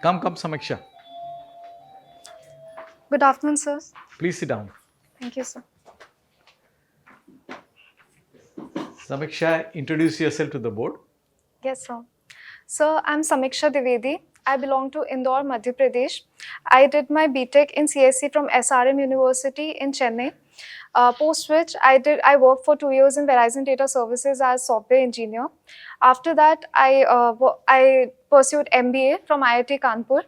Come, Samiksha. Good afternoon, sir. Please sit down. Thank you, sir. Samiksha, introduce yourself to the board. Yes, sir. So, I'm Samiksha Dwivedi. I belong to Indore, Madhya Pradesh. I did my BTech in CSC from SRM University in Chennai. Post which I worked for 2 years in Verizon Data Services as software engineer. After that, I pursued MBA from IIT Kanpur.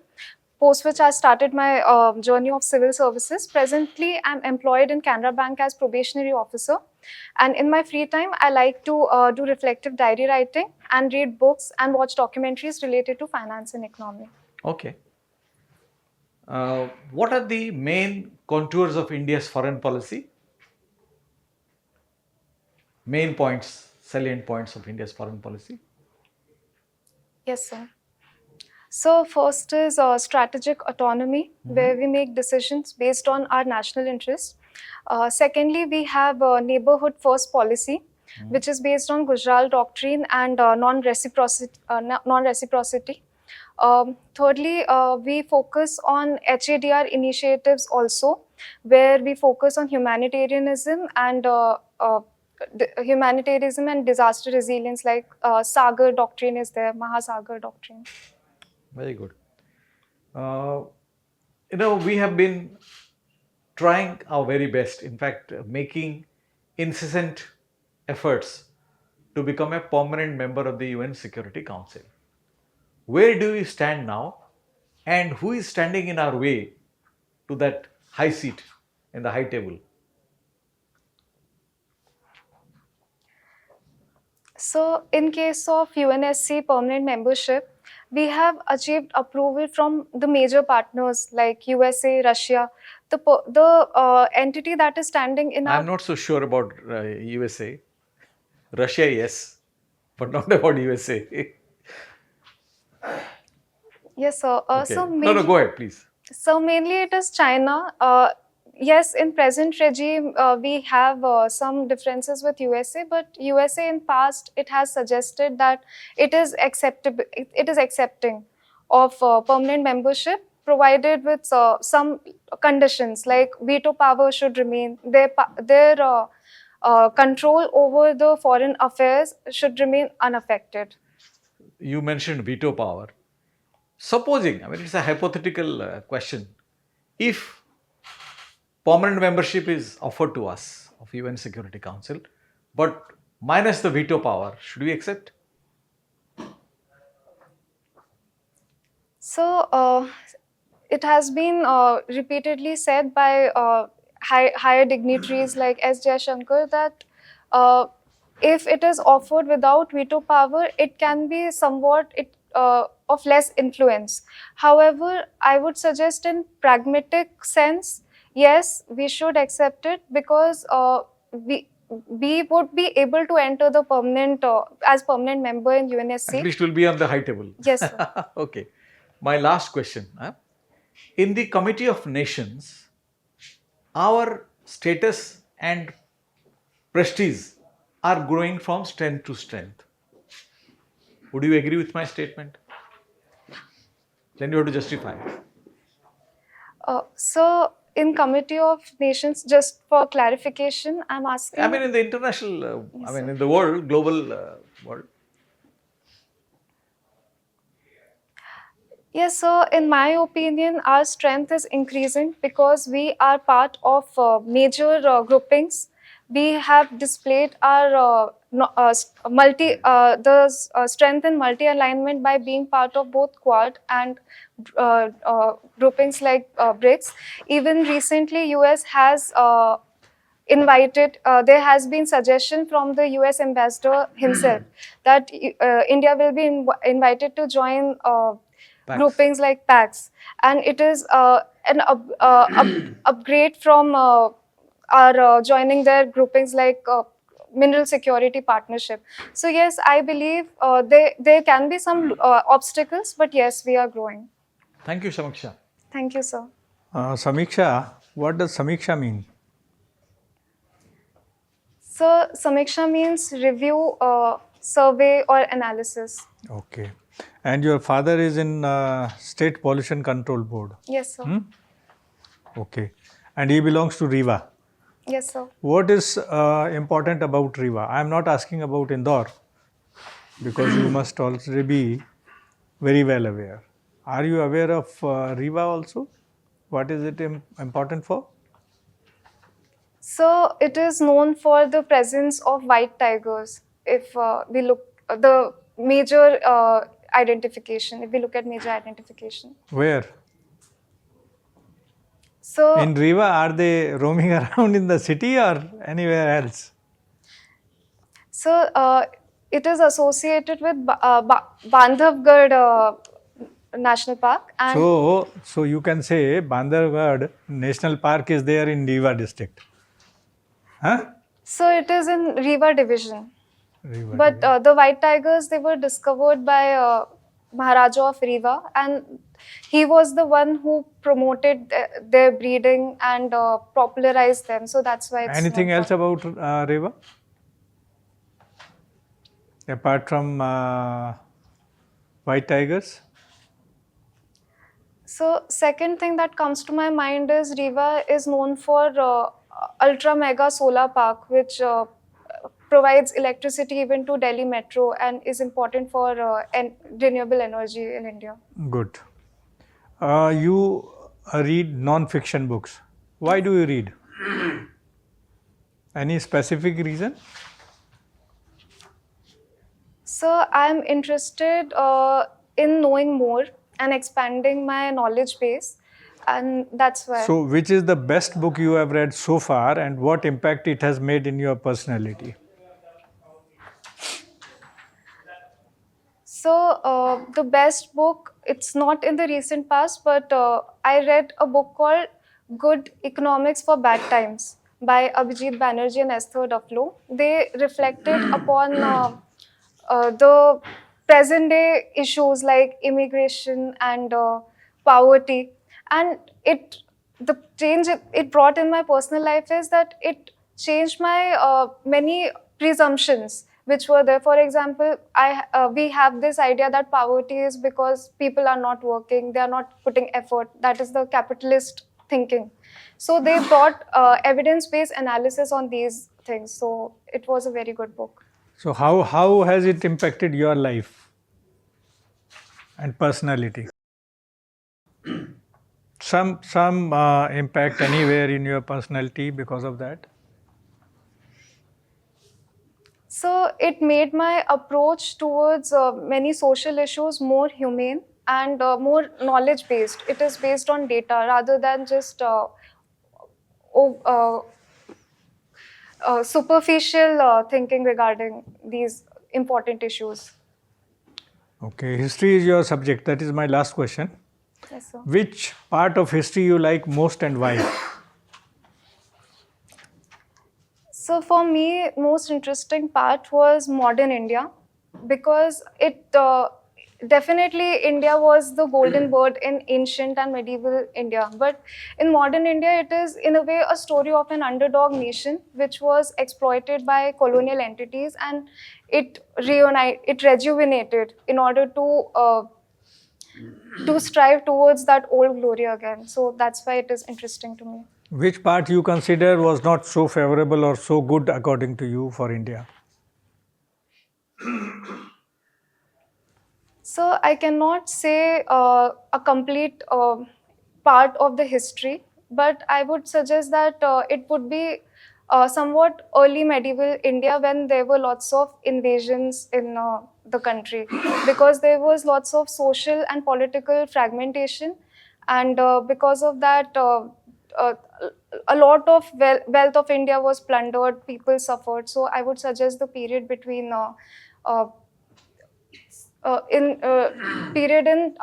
Post which I started my journey of civil services. Presently, I'm employed in Canara Bank as probationary officer. And in my free time, I like to do reflective diary writing and read books and watch documentaries related to finance and economy. Okay. What are the main contours of India's foreign policy? Main points, salient points of India's foreign policy? Yes, sir. So first is strategic autonomy, where we make decisions based on our national interests. Secondly, we have neighborhood first policy, which is based on Gujarat doctrine and non-reciprocity. Thirdly, we focus on HADR initiatives also, where we focus on humanitarianism and disaster resilience, like Sagar doctrine is there, Mahasagar doctrine. Very good. We have been trying our very best, in fact, making incessant efforts to become a permanent member of the UN Security Council. Where do we stand now, and who is standing in our way to that high seat in the high table? So, in case of UNSC permanent membership, we have achieved approval from the major partners like USA, Russia. The entity that is standing in our... I'm not so sure about USA. Russia, yes, but not about USA. Yes, sir. Okay. No, go ahead, please. So mainly it is China. Yes, in present regime, we have some differences with USA, but USA in past, it has suggested that it is acceptable. It is accepting of permanent membership, provided with some conditions like veto power should remain. Their control over the foreign affairs should remain unaffected. You mentioned veto power. Supposing, it's a hypothetical question. If permanent membership is offered to us of UN Security Council, but minus the veto power, should we accept? So, it has been repeatedly said by higher dignitaries like S. Jaishankar that if it is offered without veto power, it can be somewhat of less influence. However, I would suggest in pragmatic sense, yes, we should accept it because we would be able to enter the as permanent member in UNSC. At least we'll be on the high table. Yes, sir. Okay. My last question. In the Committee of Nations, our status and prestige are growing from strength to strength. Would you agree with my statement? Then you have to justify. So, in Committee of Nations, just for clarification, I'm asking... in the international, in the world, global world. Yes, so in my opinion, our strength is increasing because we are part of major groupings. We have displayed our strength in multi-alignment by being part of both Quad and groupings like BRICS. Even recently, US has invited, there has been suggestion from the US ambassador himself that India will be invited to join groupings like PACS, and it is an upgrade from our joining their groupings like Mineral Security Partnership. So yes, I believe there can be some obstacles, but yes, we are growing. Thank you, Samiksha. Thank you, sir. Samiksha, what does Samiksha mean? So Samiksha means review, survey or analysis. Okay. And your father is in State Pollution Control Board. Yes, sir. Okay. And he belongs to Riva. Yes, sir. What is important about Riva? I am not asking about Indore because you must also be very well aware. Are you aware of Riva also? What is it important for? So it is known for the presence of white tigers. If we look the major identification, if we look at major identification. Where? So In Riva, are they roaming around in the city or anywhere else? So it is associated with Bandhavgarh National Park, and So you can say Bandhavgarh National Park is there in Riva district. Huh? so it is in Riva division. Riva But division. the white tigers, they were discovered by Maharaja of Riva, and he was the one who promoted their breeding and popularized them. So that's why it's Anything known else for. about Riva? Apart from white tigers? So second thing that comes to my mind is Riva is known for ultra mega solar park, which provides electricity even to Delhi Metro and is important for renewable energy in India. Good. You read non-fiction books. Why do you read? Any specific reason? So I'm interested in knowing more and expanding my knowledge base, and that's why. So, which is the best book you have read so far and what impact it has made in your personality? So the best book, it's not in the recent past, but I read a book called Good Economics for Bad Times by Abhijit Banerjee and Esther Duflo. They reflected upon the present day issues like immigration and poverty. And the change it brought in my personal life is that it changed my many presumptions which were there. For example, we have this idea that poverty is because people are not working, they are not putting effort. That is the capitalist thinking. So they brought evidence-based analysis on these things. So it was a very good book. So, how has it impacted your life and personality? Some impact anywhere in your personality because of that? So it made my approach towards many social issues more humane and more knowledge based. It is based on data rather than just superficial thinking regarding these important issues. Okay, history is your subject. That is my last question. Yes, sir. Which part of history you like most and why? So for me, most interesting part was modern India, because it definitely India was the golden bird in ancient and medieval India. But in modern India, it is in a way a story of an underdog nation which was exploited by colonial entities, and it rejuvenated in order to strive towards that old glory again. So that's why it is interesting to me. Which part you consider was not so favorable or so good according to you for India? So I cannot say a complete part of the history, but I would suggest that it would be somewhat early medieval India, when there were lots of invasions in the country, because there was lots of social and political fragmentation, and because of that a lot of wealth of India was plundered, people suffered. So I would suggest the period between period in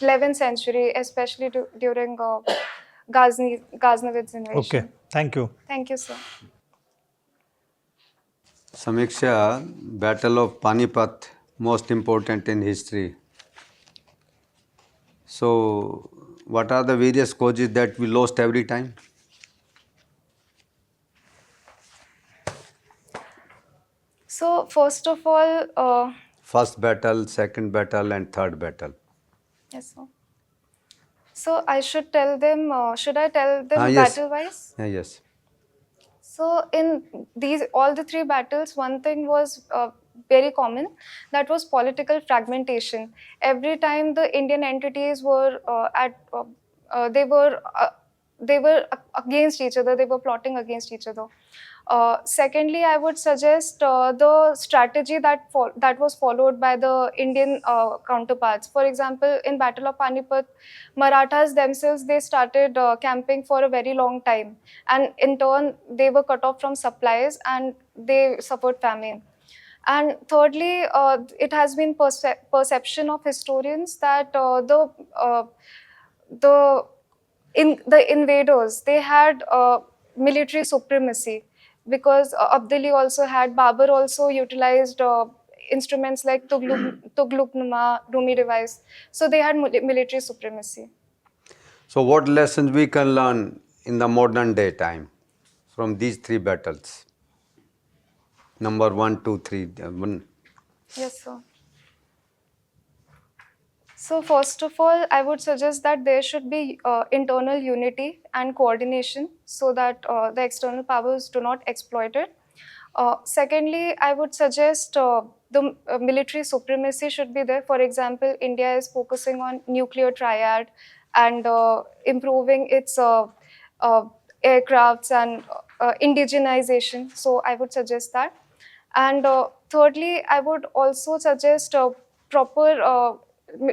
11th century, especially during Ghaznavid's invasion. Okay, thank you. Thank you, sir. Samiksha, Battle of Panipat, most important in history. So, what are the various causes that we lost every time? So first of all, first battle, second battle, and third battle. Yes, sir. So I should tell them, should I tell them Yes. battle-wise? Yes. So in all the three battles, one thing was very common, that was political fragmentation. Every time the Indian entities were they were against each other, they were plotting against each other. Secondly, I would suggest the strategy that was followed by the Indian counterparts. For example, in Battle of Panipat, Marathas themselves, they started camping for a very long time, and in turn they were cut off from supplies and they suffered famine. And thirdly, it has been perception of historians that the invaders, they had military supremacy, because Abdali also had, Babur also utilized instruments like Tughlaq-Numa, Rumi device. So they had military supremacy. So what lessons we can learn in the modern day time from these three battles? Number 1, 2, 3. One. Yes, sir. So first of all, I would suggest that there should be internal unity and coordination, so that the external powers do not exploit it. Secondly, I would suggest the military supremacy should be there. For example, India is focusing on nuclear triad and improving its aircrafts and indigenization. So I would suggest that. And thirdly, I would also suggest proper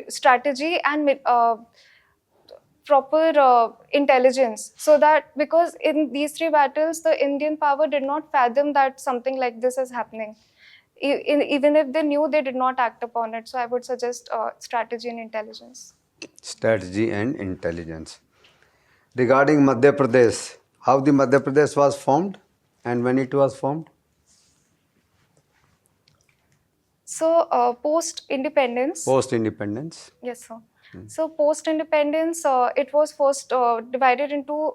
strategy and proper intelligence, so that, because in these three battles, the Indian power did not fathom that something like this is happening. Even if they knew, they did not act upon it. So I would suggest strategy and intelligence. Strategy and intelligence. Regarding Madhya Pradesh, how the Madhya Pradesh was formed and when it was formed? So post-independence. Post-independence. Yes, sir. So post-independence, it was first divided into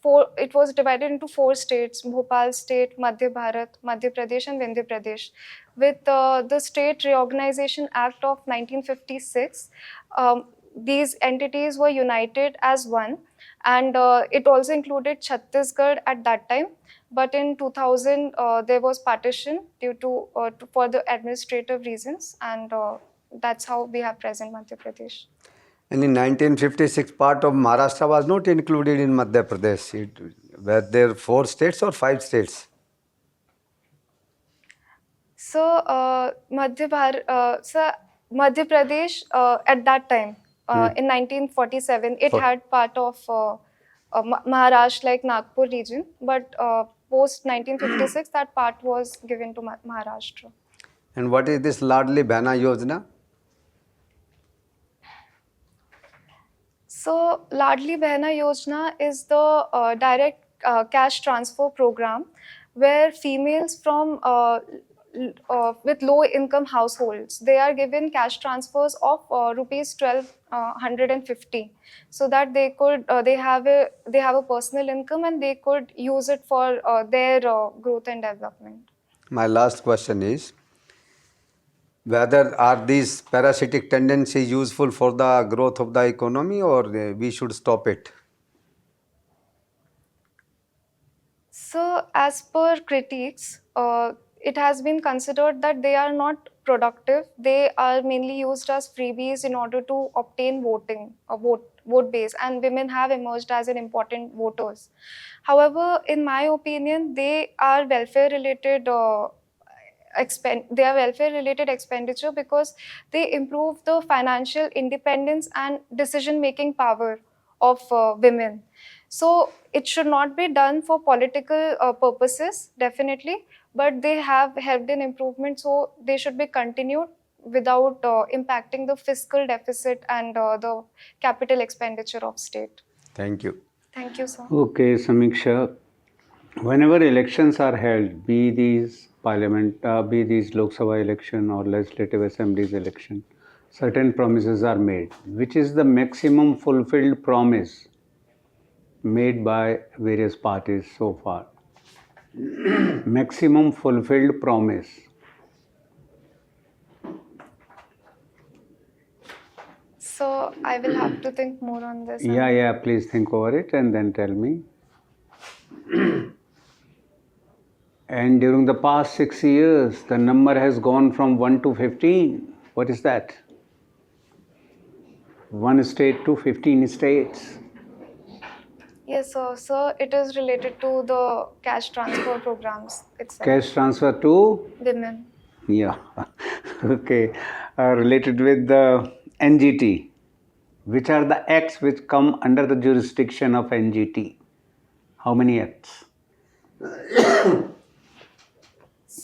four states: Bhopal state, Madhya Bharat, Madhya Pradesh, and Vindhya Pradesh. With the State Reorganization Act of 1956, these entities were united as one, and it also included Chhattisgarh at that time. But in 2000, there was partition due to for the administrative reasons, and that's how we have present Madhya Pradesh. And in 1956, part of Maharashtra was not included in Madhya Pradesh. Were there 4 states or 5 states? So, Madhya Pradesh at that time, in 1947, it had part of Maharashtra, like Nagpur region, but post 1956, that part was given to Maharashtra. And what is this Ladli Behna Yojana? So, Ladli Behna Yojana is the direct cash transfer program, where females from with low income households, they are given cash transfers of rupees 1250, so that they could they have a personal income and they could use it for their growth and development. My last question is, whether are these parasitic tendencies useful for the growth of the economy, or we should stop it? So, as per critics, it has been considered that they are not productive. They are mainly used as freebies in order to obtain vote base, and women have emerged as an important voters. However, in my opinion, they are welfare related. They are welfare related expenditure, because they improve the financial independence and decision making power of women. So it should not be done for political purposes, definitely, but they have helped in improvement, so they should be continued without impacting the fiscal deficit and the capital expenditure of state. Thank you. Thank you, sir. Okay, Samiksha. Whenever elections are held, be these Lok Sabha election or Legislative Assemblies election, certain promises are made. Which is the maximum fulfilled promise made by various parties so far? Maximum fulfilled promise. So I will have to think more on this. Yeah, please think over it and then tell me. And during the past 6 years, the number has gone from 1 to 15. What is that? 1 state to 15 states. Yes, sir. So it is related to the cash transfer programs itself. Cash transfer to? Women. Yeah. Okay. Related with the NGT. Which are the acts which come under the jurisdiction of NGT? How many acts?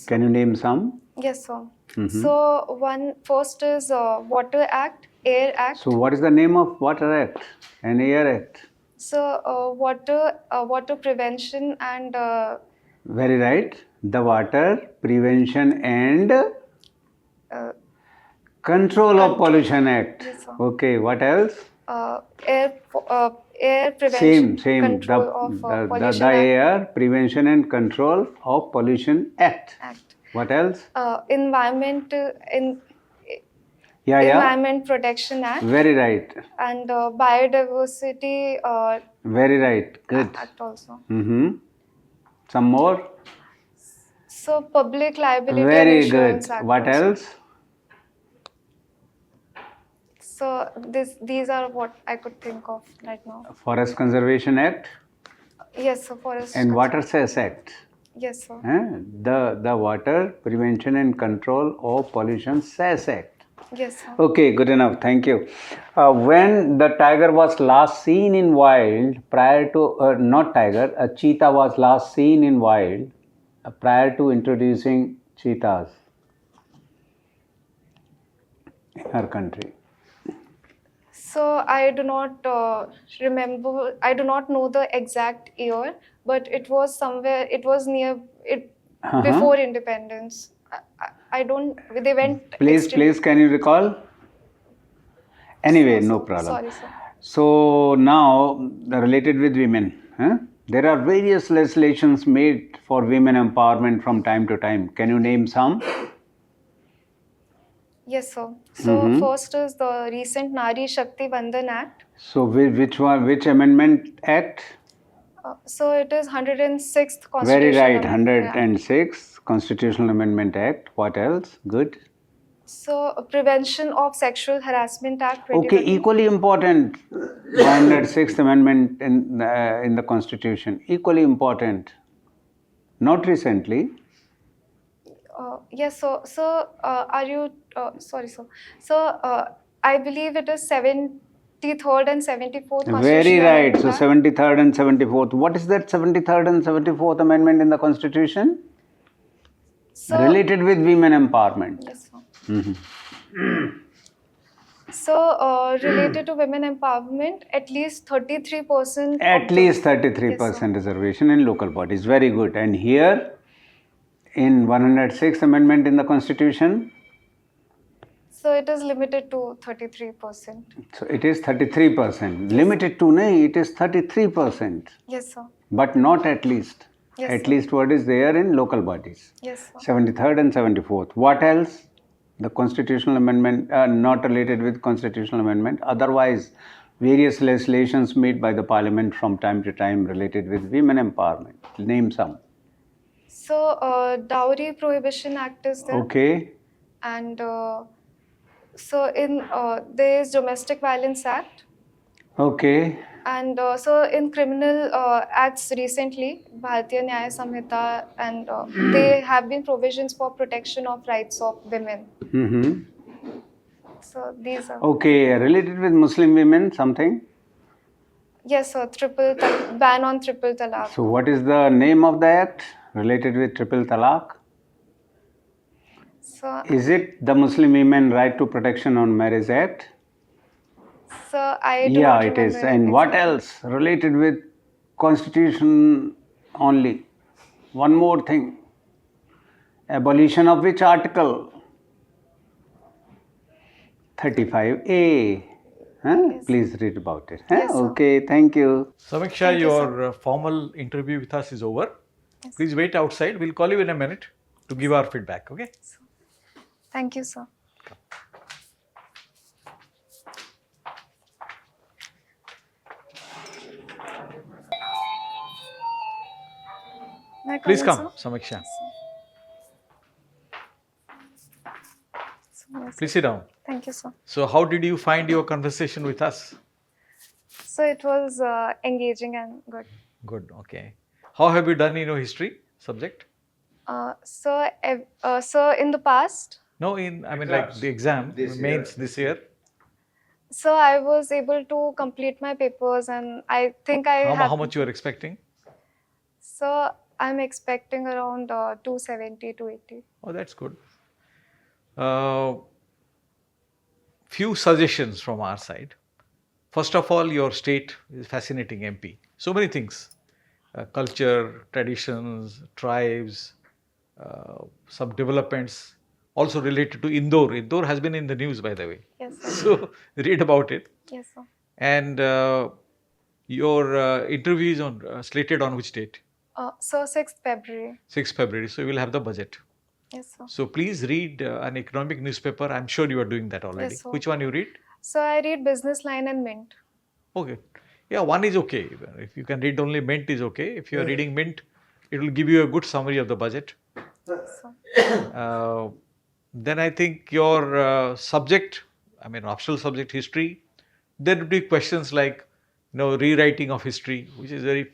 Can you name some? Yes, sir. So first is Water Act, Air Act. So what is the name of Water Act and Air Act? So water prevention and Very right. The Water Prevention and Control of Pollution Act. Yes, sir. Okay, what else? air prevention Same. control of pollution the act. Air Prevention and Control of Pollution Act. What else? Environment Yeah. Environment Protection Act Very right. and Biodiversity Very right. Good. Act also. Some more? So Public Liability and Very Insurance good. Act What also. else? So these are what I could think of right now. Forest Conservation Act Yes, so Forest and Water Cess Act. Yes, sir. The Water Prevention and Control of Pollution Cess Act. Yes, sir. Okay, good enough. Thank you. When the tiger was last seen in wild, prior to not tiger, a cheetah was last seen in wild prior to introducing cheetahs in our country. So I do not remember. I do not know the exact year, but it was somewhere. It was near it before independence. I don't. They went. Please, can you recall? Anyway, no problem. Sorry, sir. So now, related with women, there are various legislations made for women empowerment from time to time. Can you name some? Yes, sir. So first is the recent Nari Shakti Vandan Act. So which one? Which amendment act? So it is 106th Constitutional Very right, Amendment Act. 106 Constitutional Amendment Act. What else? Good. So Prevention of Sexual Harassment Act. Okay, 2020. equally important. 106th Amendment in the Constitution. Equally important. Not recently. Yes, so are you, sorry, sir. So I believe it is 73rd and 74th Constitutional Very right. Amendment So Act. 73rd and 74th. What is that 73rd and 74th Amendment in the Constitution? So, Related with women empowerment. yes, sir. So related to women empowerment, at least 33%. At least 33% reservation in local bodies. Very good. And here in 106th Amendment in the Constitution? So it is limited to 33%. So it is 33%. Limited to, nahi, it is 33%. Yes, sir. But not at least. Yes, At sir. least what is there in local bodies. Yes, sir. 73rd and 74th. What else? The constitutional amendment, not related with constitutional amendment. Otherwise, various legislations made by the parliament from time to time related with women empowerment. Name some. So Dowry Prohibition Act is there. Okay. And so in there is Domestic Violence Act. Okay. And so in criminal acts recently, Bharatiya Nyaya Samhita, and there have been provisions for protection of rights of women. So these are. Okay. Related with Muslim women, something? Yes, sir. Ban on triple talaq. So what is the name of the act related with triple talaq? So, Is it the Muslim Women Right to Protection on Marriage Act? I do Yeah, not it is. remember And what exactly. else related with constitution only? One more thing. Abolition of which article? 35A. Yes. Please read about it. Yes, sir. Okay, thank you. Samiksha, Thank you, your formal interview with us is over. Please wait outside. We'll call you in a minute to give our feedback. Okay? Thank you, sir. May I Please in, come, sir? Samiksha. Yes, Please sit down. thank you, sir. So, how did you find your conversation with us? So it was engaging and good. Good, okay. How have you done in your history subject? So in the past, No, I mean like the exam, mains this year. so I was able to complete my papers, and I think I How have. much you are expecting? So I'm expecting around 270, 280. Oh, that's good. Few suggestions from our side. First of all, your state is fascinating MP. So many things, culture, traditions, tribes, some developments also related to Indore. Indore has been in the news, by the way. Yes, sir. So read about it. Yes, sir. And your interview is slated on which date? So 6th February. 6th February. So you will have the budget. Yes, sir. So please read an economic newspaper. I'm sure you are doing that already. Yes, sir. Which one you read? So I read Business Line and Mint. Okay. Yeah, one is okay. If you can read only Mint is okay. If you are reading Mint, it will give you a good summary of the budget. So, Then I think your subject, I mean optional subject history, there will be questions like, rewriting of history, which is very,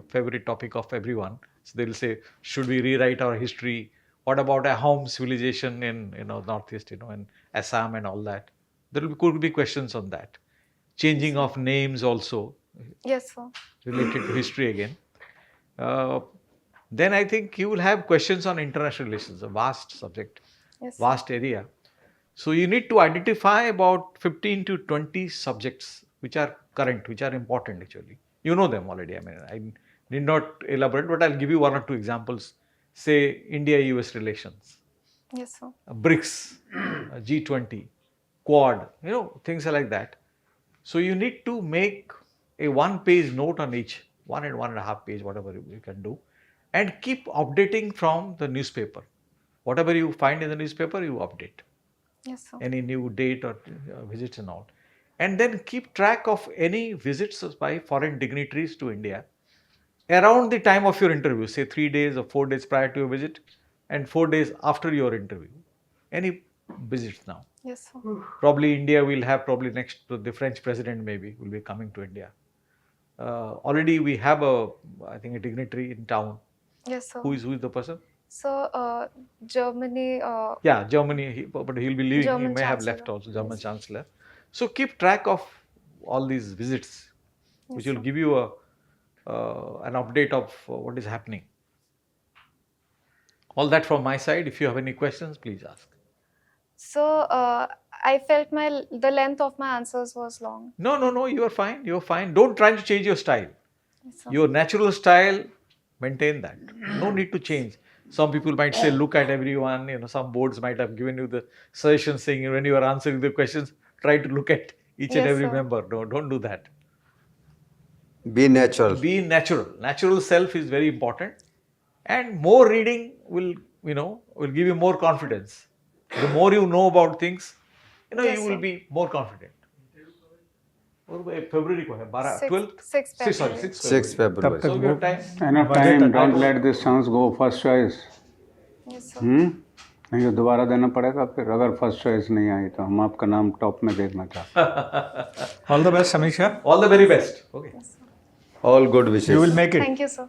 favorite topic of everyone. So they will say, should we rewrite our history? What about a home civilization in, Northeast, in Assam and all that? There could be questions on that. Changing of names also yes, sir. related to history again. Then I think you will have questions on international relations, a vast subject, Yes, sir. vast area. So you need to identify about 15 to 20 subjects which are current, which are important actually. You know them already. I mean, I need not elaborate, but I'll give you one or two examples. Say India-US relations, Yes, sir. BRICS, G20, Quad, things like that. So you need to make a one-page note on each, 1.5 page, whatever you can do, and keep updating from the newspaper. Whatever you find in the newspaper, you update. Yes, sir. Any new date or visits and all. And then keep track of any visits by foreign dignitaries to India around the time of your interview, say 3 days or 4 days prior to your visit and 4 days after your interview. Any visits now. Yes, sir. Probably India will have next, the French president maybe will be coming to India. Already we have I think a dignitary in town. Yes, sir. Who is the person? So Germany. Yeah, Germany, but he'll be leaving. German he may have Chancellor. left also, German Yes. Chancellor. So keep track of all these visits, Yes, which will sir. give you an update of what is happening. All that from my side. If you have any questions, please ask. So I felt the length of my answers was long. No, you are fine. You are fine. Don't try to change your style. Yes, sir. Your natural style, maintain that. No need to change. Some people might say, look at everyone. Some boards might have given you the suggestion saying when you are answering the questions, try to look at each and Yes, every sir. member. No, don't do that. Be natural. Be natural. Natural self is very important. And more reading will give you more confidence. The more you know about things, Yes, you will sir. be more confident. February को है 12th 6th sorry February. 6 February. So we have time. Enough time, don't let this chance go first choice. Yes, sir. नहीं तो दोबारा देना पड़ेगा फिर अगर first choice नहीं आई तो हम आपका नाम टॉप में देखना चाहते हैं All the best, Samiksha. All the very best. Okay. Yes, sir. All good wishes. You will make it. Thank you, sir.